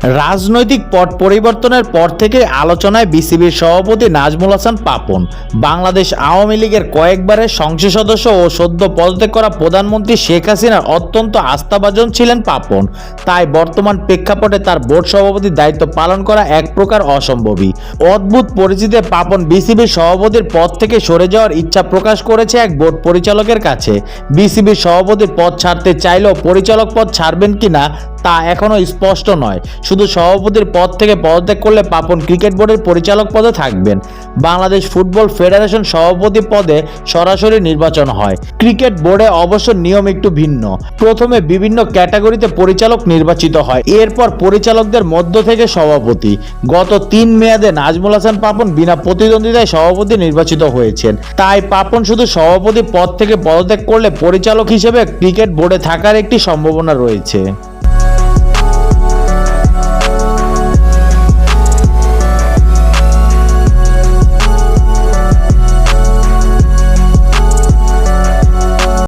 রাজনৈতিক পট পরিবর্তনের পর থেকে আলোচনায় বিসিবির সভাপতি নাজমুল হাসান পাপন। বাংলাদেশ আওয়ামী লীগের কয়েকবারের সংসদ সদস্য ও সদ্য পদত্যাগ করা প্রধানমন্ত্রী শেখ হাসিনার অত্যন্ত আস্থাভাজন ছিলেন পাপন। তাই বর্তমান প্রেক্ষাপটে তার বোর্ড সভাপতির দায়িত্ব পালন করা এক প্রকার অসম্ভবই। অদ্ভুত পরিস্থিতিতে পাপন বিসিবির সভাপতির পদ থেকে সরে যাওয়ার ইচ্ছা প্রকাশ করেছে এক বোর্ড পরিচালকের কাছে। বিসিবির সভাপতির পদ ছাড়তে চাইলেও পরিচালক পদ ছাড়বেন কিনা তা এখনও স্পষ্ট নয়। শুধু সভাপতির পদ থেকে পদত্যাগ করলে পাপন ক্রিকেট বোর্ডের পরিচালক পদে থাকবেন। বাংলাদেশ ফুটবল ফেডারেশন সভাপতি পদে সরাসরি নির্বাচন হয়। ক্রিকেট বোর্ডে অবশ্য নিয়ম একটু ভিন্ন। প্রথমে বিভিন্ন ক্যাটাগরিতে পরিচালক নির্বাচিত হয়, এরপর পরিচালকদের মধ্য থেকে সভাপতি। গত 3 মেয়াদে নাজমুল হাসান পাপন বিনা প্রতিদ্বন্দ্বিতায় সভাপতি নির্বাচিত হয়েছেন। তাই পাপন শুধু সভাপতি পদ থেকে পদত্যাগ করলে পরিচালক হিসেবে ক্রিকেট বোর্ডে থাকার একটি সম্ভাবনা রয়েছে।